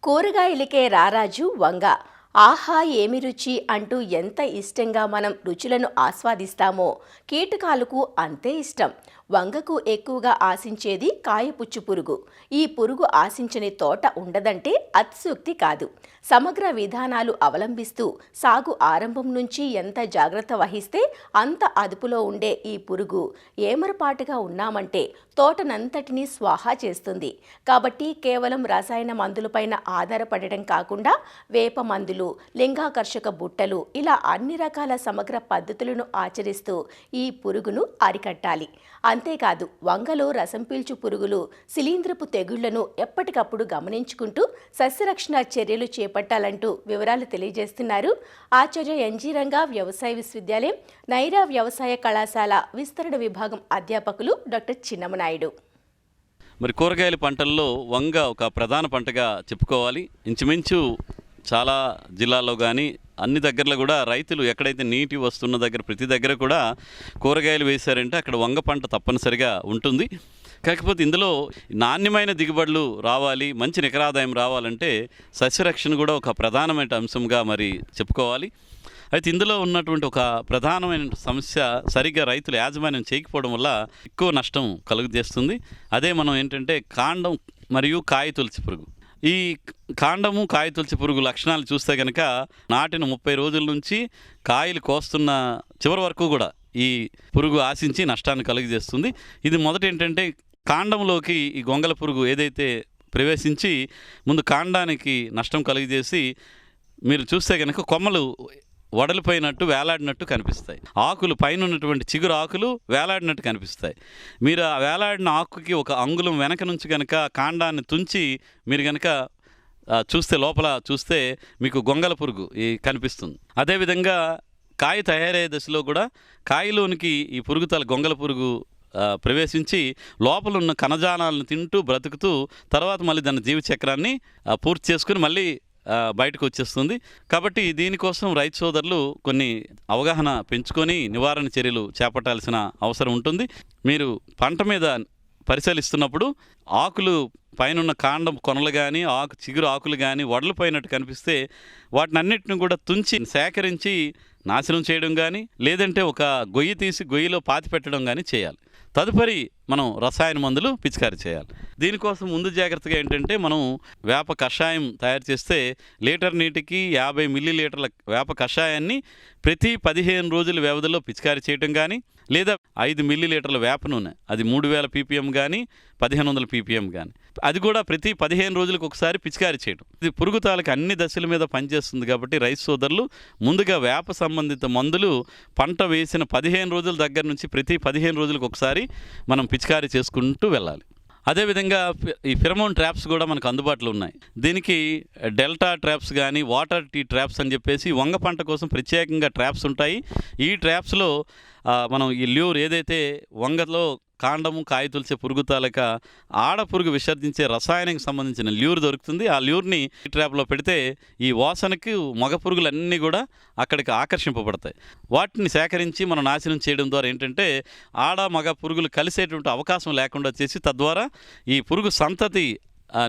కూరగాయలకే రారాజు వంగ. ఆహా ఏమి రుచి అంటూ ఎంత ఇష్టంగా మనం రుచులను ఆస్వాదిస్తామో కీటకాలకు అంతే ఇష్టం. వంగకు ఎక్కువగా ఆశించేది కాయపుచ్చు పురుగు. ఈ పురుగు ఆశించని తోట ఉండదంటే అతిశయోక్తి కాదు. సమగ్ర విధానాలు అవలంబిస్తూ సాగు ఆరంభం నుంచి ఎంత జాగ్రత్త వహిస్తే అంత అదుపులో ఉండే ఈ పురుగు ఏమరపాటుగా ఉన్నామంటే తోటనంతటినీ స్వాహా చేస్తుంది. కాబట్టి కేవలం రసాయన మందులపైన ఆధారపడటం కాకుండా వేప మందులు, లింగాకర్షక బుట్టలు ఇలా అన్ని రకాల సమగ్ర పద్ధతులను ఆచరిస్తూ ఈ పురుగును అరికట్టాలి. అంతేకాదు వంగలో రసం పీల్చు పురుగులు, శిలీంధ్రపు తెగుళ్లను ఎప్పటికప్పుడు గమనించుకుంటూ సస్యరక్షణ చర్యలు చేపట్టాలంటూ వివరాలు తెలియజేస్తున్నారు ఆచార్య ఎన్జీ రంగా వ్యవసాయ విశ్వవిద్యాలయం, నైరా వ్యవసాయ కళాశాల విస్తరణ విభాగం అధ్యాపకులు డాక్టర్ చిన్నమనాయుడు. మరి కూరగాయల పంటల్లో వంగ ఒక ప్రధాన పంటగా చెప్పుకోవాలి. ఇంచుమించు చాలా జిల్లాల్లో కానీ అన్ని దగ్గరలో కూడా రైతులు ఎక్కడైతే నీటి వస్తున్న దగ్గర ప్రతి దగ్గర కూడా కూరగాయలు వేశారంటే అక్కడ వంగ పంట తప్పనిసరిగా ఉంటుంది. కాకపోతే ఇందులో నాణ్యమైన దిగుబడులు రావాలి, మంచి నికరాదాయం రావాలంటే సస్యరక్షణ కూడా ఒక ప్రధానమైన అంశంగా మరి చెప్పుకోవాలి. అయితే ఇందులో ఉన్నటువంటి ఒక ప్రధానమైన సమస్య సరిగ్గా రైతులు యాజమాన్యం చేయకపోవడం వల్ల ఎక్కువ నష్టం కలుగజేస్తుంది. అదే మనం ఏంటంటే కాండం మరియు కాయ తొలిచి పురుగు. ఈ కాండము కాయ తొలిచి పురుగు లక్షణాలు చూస్తే కనుక నాటిన 30 రోజుల నుంచి కాయలు కోస్తున్న చివరి వరకు కూడా ఈ పురుగు ఆశించి నష్టాన్ని కలుగజేస్తుంది. ఇది మొదట ఏంటంటే కాండంలోకి ఈ గొంగల పురుగు ఏదైతే ప్రవేశించి ముందు కాండానికి నష్టం కలుగజేసి మీరు చూస్తే కనుక కొమ్మలు వడలిపోయినట్టు వేలాడినట్టు కనిపిస్తాయి. ఆకులు పైన ఉన్నటువంటి చిగురు ఆకులు వేలాడినట్టు కనిపిస్తాయి. మీరు ఆ వేలాడిన ఆకుకి ఒక అంగుళం వెనక నుంచి కనుక కాండాన్ని తుంచి మీరు కనుక చూస్తే లోపల చూస్తే మీకు గొంగల పురుగు కనిపిస్తుంది. అదేవిధంగా కాయ తయారయ్యే దశలో కూడా కాయలోనికి ఈ పురుగుతల గొంగల పురుగు ప్రవేశించి లోపల ఉన్న కణజాలాలను తింటూ బ్రతుకుతూ తర్వాత మళ్ళీ దాని జీవచక్రాన్ని పూర్తి చేసుకుని మళ్ళీ బయటకు వచ్చేస్తుంది. కాబట్టి దీనికోసం రైతు సోదరులు కొన్ని అవగాహన పెంచుకొని నివారణ చర్యలు చేపట్టాల్సిన అవసరం ఉంటుంది. మీరు పంట మీద పరిశీలిస్తున్నప్పుడు ఆకులు పైన కాండం కొనలు కానీ చిగురు ఆకులు కానీ వడలిపోయినట్టు కనిపిస్తే వాటిని అన్నిటిని కూడా తుంచి సేకరించి నాశనం చేయడం కానీ లేదంటే ఒక గొయ్యి తీసి గొయ్యిలో పాతి పెట్టడం కానీ చేయాలి. తదుపరి మనం రసాయన మందులు పిచికారీ చేయాలి. దీనికోసం ముందు జాగ్రత్తగా ఏంటంటే మనం వేప కషాయం తయారు చేస్తే లీటర్ నీటికి 50 మిల్లీలీటర్ల వేప కషాయాన్ని ప్రతి 15 రోజుల వ్యవధిలో పిచికారీ చేయడం కానీ లేదా 5 మిల్లీలీటర్ల వేప నూనె అది 3000 ppm కానీ 1500 ppm కానీ అది కూడా ప్రతి 15 రోజులకు ఒకసారి పిచికారీ చేయడం. ఇది పురుగుతాలకు అన్ని దశల మీద పనిచేస్తుంది. కాబట్టి రైతు సోదరులు ముందుగా వేప సంబంధిత మందులు పంట వేసిన 15 రోజుల దగ్గర నుంచి ప్రతి 15 రోజులకు ఒకసారి మనం పిచికారీ చేసుకుంటూ వెళ్ళాలి. అదేవిధంగా ఈ ఫిరమోన్ ట్రాప్స్ కూడా మనకు అందుబాటులో ఉన్నాయి. దీనికి డెల్టా ట్రాప్స్ కానీ వాటర్ టీ ట్రాప్స్ అని చెప్పేసి వంగ పంట కోసం ప్రత్యేకంగా ట్రాప్స్ ఉంటాయి. ఈ ట్రాప్స్లో మనం ఈ ల్యూర్ ఏదైతే వంగలో కాండము కాయ తొలిచే పురుగు తాలక ఆడపురుగు విసర్జించే రసాయనానికి సంబంధించిన ల్యూర్ దొరుకుతుంది. ఆ ల్యూర్ని ట్రాప్లో పెడితే ఈ వాసనకి మగ పురుగులన్నీ కూడా అక్కడికి ఆకర్షింపబడతాయి. వాటిని సేకరించి మనం నాశనం చేయడం ద్వారా ఏంటంటే ఆడ మగ పురుగులు కలిసేటువంటి అవకాశం లేకుండా చేసి తద్వారా ఈ పురుగు సంతతి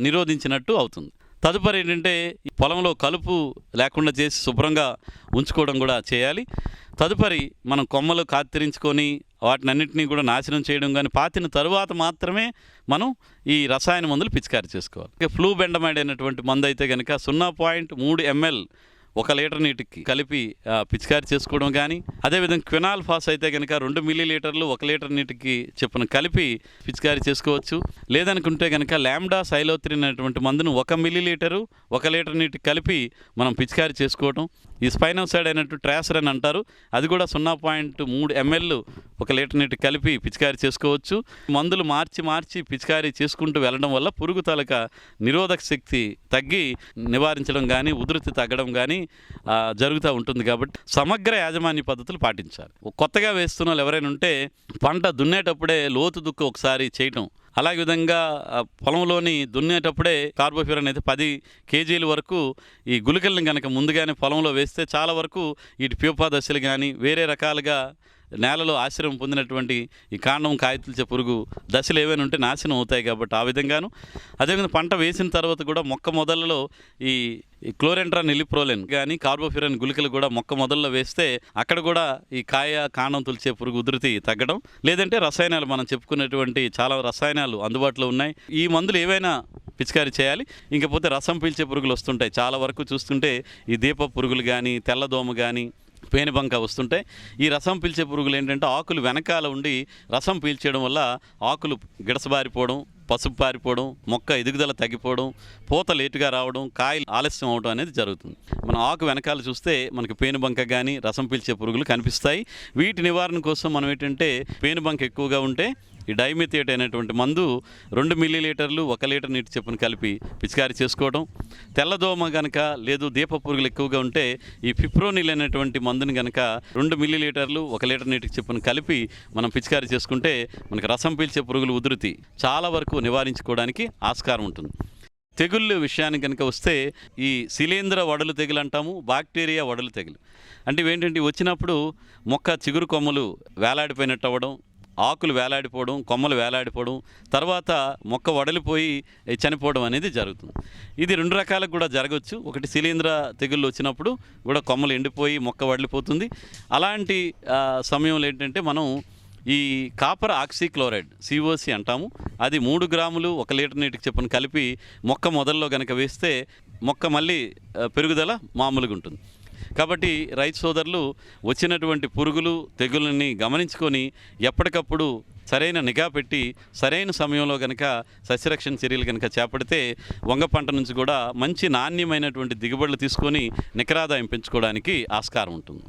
నిరోధించినట్టు అవుతుంది. తదుపరి ఏంటంటే పొలంలో కలుపు లేకుండా చేసి శుభ్రంగా ఉంచుకోవడం కూడా చేయాలి. తదుపరి మనం కొమ్మలు కత్తిరించుకొని వాటినన్నింటినీ కూడా నాశనం చేయడం కానీ పాతిన తరువాత మాత్రమే మనం ఈ రసాయన మందులు పిచికారీ చేసుకోవాలి. ఫ్లూ బెండమైడ్ అయినటువంటి మందు అయితే కనుక 0.3 ml 1 లీటర్ నీటికి కలిపి పిచికారీ చేసుకోవడం కానీ అదేవిధంగా క్వినాల్ ఫాస్ అయితే కనుక 2 మిల్లీలీటర్లు 1 లీటర్ నీటికి చొప్పున కలిపి పిచికారీ చేసుకోవచ్చు. లేదనుకుంటే కనుక లాంబ్డా సైలోత్రిన్ అనేటువంటి మందును 1 మిల్లీలీటరు 1 లీటర్ నీటికి కలిపి మనం పిచికారీ చేసుకోవడం. ఈ స్పైనోసైడ్ అయినట్టు ట్రాసర్ అని అంటారు, అది కూడా 0.3 ml 1 లీటర్ నీటికి కలిపి పిచికారీ చేసుకోవచ్చు. మందులు మార్చి పిచికారీ చేసుకుంటూ వెళ్ళడం వల్ల పురుగు తాలూకా నిరోధక శక్తి తగ్గి నివారించడం కానీ ఉధృతి తగ్గడం కానీ జరుగుతూ ఉంటుంది. కాబట్టి సమగ్ర యాజమాన్య పద్ధతులు పాటించాలి. కొత్తగా వేస్తున్న వాళ్ళు ఎవరైనా ఉంటే పంట దున్నేటప్పుడే లోతు దుక్కు ఒకసారి చేయటం, అలాగే విధంగా పొలంలోని దున్నేటప్పుడే కార్బోఫ్యూరన్ అయితే 10 kg వరకు ఈ గుళికలను కనుక ముందుగానే పొలంలో వేస్తే చాలా వరకు ఈ ప్యూపా దశలు కానీ వేరే రకాలుగా నేలలో ఆశ్రయం పొందినటువంటి ఈ కాండం కాయతుల్చే పురుగు దశలు ఏవైనా ఉంటే నాశనం అవుతాయి కాబట్టి ఆ విధంగాను. అదేవిధంగా పంట వేసిన తర్వాత కూడా మొక్క మొదలలో ఈ క్లోరెంట్రా నిలిప్రోలెన్ కానీ కార్బోఫిరన్ గుళికలు కూడా మొక్క మొదల్లో వేస్తే అక్కడ కూడా ఈ కాయ కాండం తుల్చే పురుగు ఉధృతి తగ్గడం, లేదంటే రసాయనాలు మనం చెప్పుకునేటువంటి చాలా రసాయనాలు అందుబాటులో ఉన్నాయి. ఈ మందులు ఏవైనా పిచికారీ చేయాలి. ఇంకపోతే రసం పీల్చే పురుగులు వస్తుంటాయి. చాలా వరకు చూస్తుంటే ఈ దీప పురుగులు కానీ, తెల్లదోమ కానీ, పేనుబంక వస్తుంటాయి. ఈ రసం పీల్చే పురుగులు ఏంటంటే ఆకులు వెనకాల ఉండి రసం పీల్చేయడం వల్ల ఆకులు గిడసబారిపోవడం, పసుపు పారిపోవడం, మొక్క ఎదుగుదల తగ్గిపోవడం, పూత లేటుగా రావడం, కాయలు ఆలస్యం అవడం అనేది జరుగుతుంది. మనం ఆకు వెనకాల చూస్తే మనకి పేనుబంక కానీ రసం పీల్చే పురుగులు కనిపిస్తాయి. వీటి నివారణ కోసం మనం ఏంటంటే పేనుబంక ఎక్కువగా ఉంటే ఈ డైమిథియేట్ అనేటువంటి మందు 2 మిల్లీలీటర్లు 1 లీటర్ నీటి చొప్పున కలిపి పిచికారీ చేసుకోవడం. తెల్లదోమ కనుక లేదు దీప పురుగులు ఎక్కువగా ఉంటే ఈ ఫిప్రోనిల్ అనేటువంటి మందుని కనుక 2 మిల్లీలీటర్లు 1 లీటర్ నీటికి చొప్పున కలిపి మనం పిచికారీ చేసుకుంటే మనకి రసం పీల్చే పురుగుల ఉధృతి చాలా వరకు నివారించుకోవడానికి ఆస్కారం ఉంటుంది. తెగుళ్ళు విషయానికి కనుక వస్తే ఈ శిలీంధ్ర వడలు తెగులు అంటాము, బాక్టీరియా వడలు తెగులు. అంటే ఇవేంటంటే వచ్చినప్పుడు మొక్క చిగురు కొమ్మలు వేలాడిపోయినట్టు అవ్వడం, ఆకులు వేలాడిపోవడం, కొమ్మలు వేలాడిపోవడం, తర్వాత మొక్క వడలిపోయి చనిపోవడం అనేది జరుగుతుంది. ఇది 2 రకాలకు కూడా జరగవచ్చు. ఒకటి శిలీంధ్ర తెగుళ్ళు వచ్చినప్పుడు కూడా కొమ్మలు ఎండిపోయి మొక్క వడలిపోతుంది. అలాంటి సమయంలో ఏంటంటే మనం ఈ కాపర్ ఆక్సీక్లోరైడ్ COC అంటాము, అది 3 గ్రాములు 1 లీటర్ నీటికి చొప్పున కలిపి మొక్క మొదల్లో కనుక వేస్తే మొక్క మళ్ళీ పెరుగుదల మామూలుగా ఉంటుంది. కాబట్టి రైతు సోదరులు వచ్చినటువంటి పురుగులు తెగుళ్ళని గమనించుకొని ఎప్పటికప్పుడు సరైన నిఘా పెట్టి సరైన సమయంలో కనుక సస్యరక్షణ చర్యలు కనుక చేపడితే వంగ పంట నుంచి కూడా మంచి నాణ్యమైనటువంటి దిగుబడులు తీసుకొని నికరాదాయం పెంచుకోవడానికి ఆస్కారం ఉంటుంది.